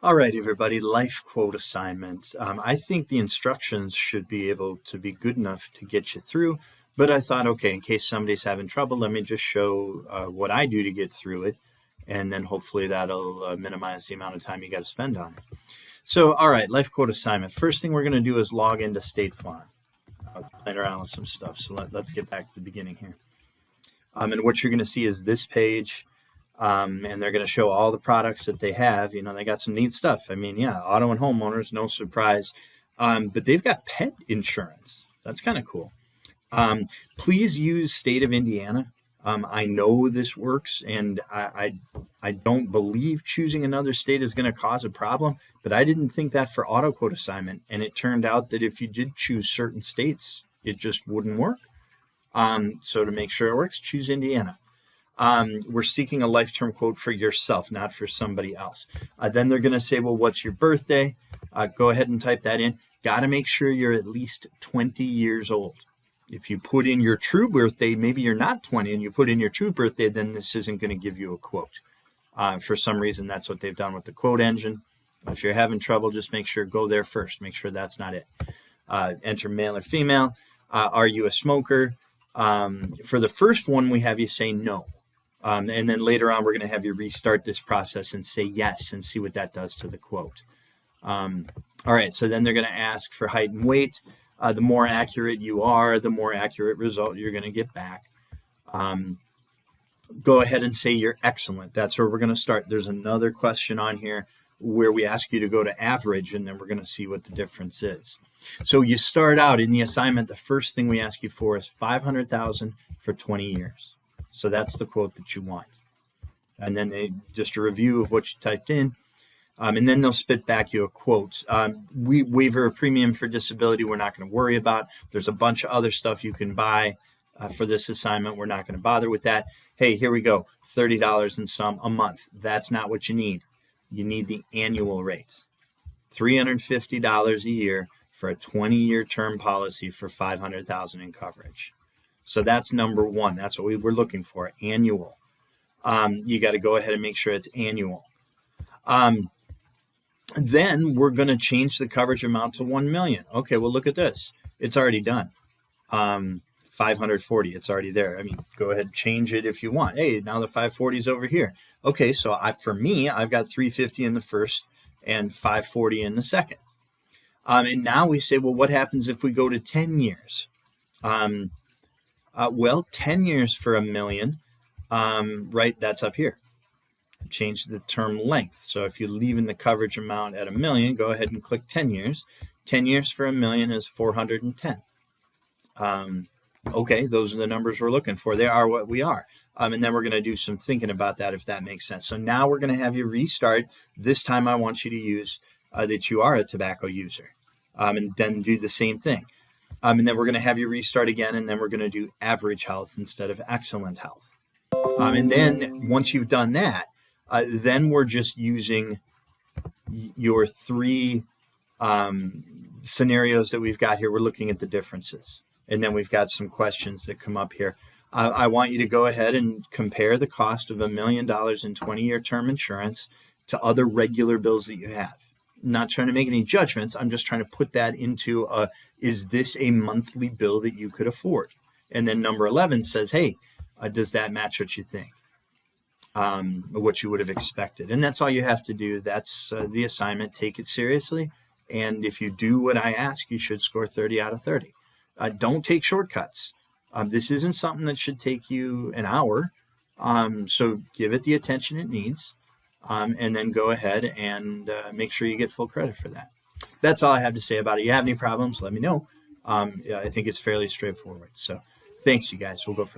All right, everybody, life quote assignment. I think the instructions should be able to be good enough to get you through, but I thought, okay, in case somebody's having trouble, let me just show what I do to get through it, and then hopefully that'll minimize the amount of time you got to spend on it. So, all right, life quote assignment. First thing we're going to do is log into State Farm. I was playing around with some stuff, so let's get back to the beginning here. And what you're going to see is this page. And they're going to show all the products that they have. You know, they got some neat stuff. I mean, yeah, auto and homeowners, no surprise. But they've got pet insurance. That's kind of cool. Please use state of Indiana. I know this works, and I don't believe choosing another state is going to cause a problem, but I didn't think that for auto quote assignment. And it turned out that if you did choose certain states, it just wouldn't work. So to make sure it works, choose Indiana. We're seeking a life-term quote for yourself, not for somebody else. Then they're going to say, well, what's your birthday? Go ahead and type that in. Got to make sure you're at least 20 years old. If you put in your true birthday, maybe you're not 20 and you put in your true birthday, then this isn't going to give you a quote. For some reason, that's what they've done with the quote engine. If you're having trouble, just make sure go there first. Make sure that's not it. Enter male or female. Are you a smoker? For the first one, we have you say no. And then later on, we're going to have you restart this process and say yes and see what that does to the quote. All right, so then they're going to ask for height and weight. The more accurate you are, the more accurate result you're going to get back. Go ahead and say you're excellent. That's where we're going to start. There's another question on here where we ask you to go to average, and then we're going to see what the difference is. So you start out in the assignment, the first thing we ask you for is $500,000 for 20 years. So that's the quote that you want. And then just a review of what you typed in. And then they'll spit back you a quote. Waiver of premium for disability, we're not going to worry about. There's a bunch of other stuff you can buy for this assignment. We're not going to bother with that. Hey, here we go. $30 and some a month. That's not what you need. You need the annual rate. $350 a year for a 20-year term policy for $500,000 in coverage. So that's number one. That's what we were looking for, annual. You got to go ahead and make sure it's annual. Then we're going to change the coverage amount to $1 million. Okay, well, look at this. It's already done. 540, it's already there. I mean, go ahead and change it if you want. Hey, now the 540 is over here. Okay, so for me, I've got 350 in the first and 540 in the second. And now we say, well, what happens if we go to 10 years? Well, 10 years for $1 million, right, that's up here. Change the term length. So if you're leaving the coverage amount at $1 million, go ahead and click 10 years. 10 years for $1 million is 410. Okay, those are the numbers we're looking for. They are what we are. And then we're going to do some thinking about that, if that makes sense. So now we're going to have you restart. This time I want you to use that you are a tobacco user, and then do the same thing. And then we're going to have you restart again, and then we're going to do average health instead of excellent health. And then once you've done that, then we're just using your three scenarios that we've got here. We're looking at the differences. And then we've got some questions that come up here. I want you to go ahead and compare the cost of $1 million in 20-year term insurance to other regular bills that you have. I'm not trying to make any judgments. I'm just trying to put that into is this a monthly bill that you could afford? And then number 11 says, hey, does that match what you think? What you would have expected. And that's all you have to do. That's the assignment. Take it seriously. And if you do what I ask, you should score 30 out of 30. Don't take shortcuts. This isn't something that should take you an hour. So give it the attention it needs. And then go ahead and make sure you get full credit for that. That's all I have to say about it. If you have any problems, let me know. I think it's fairly straightforward. So thanks, you guys. We'll go from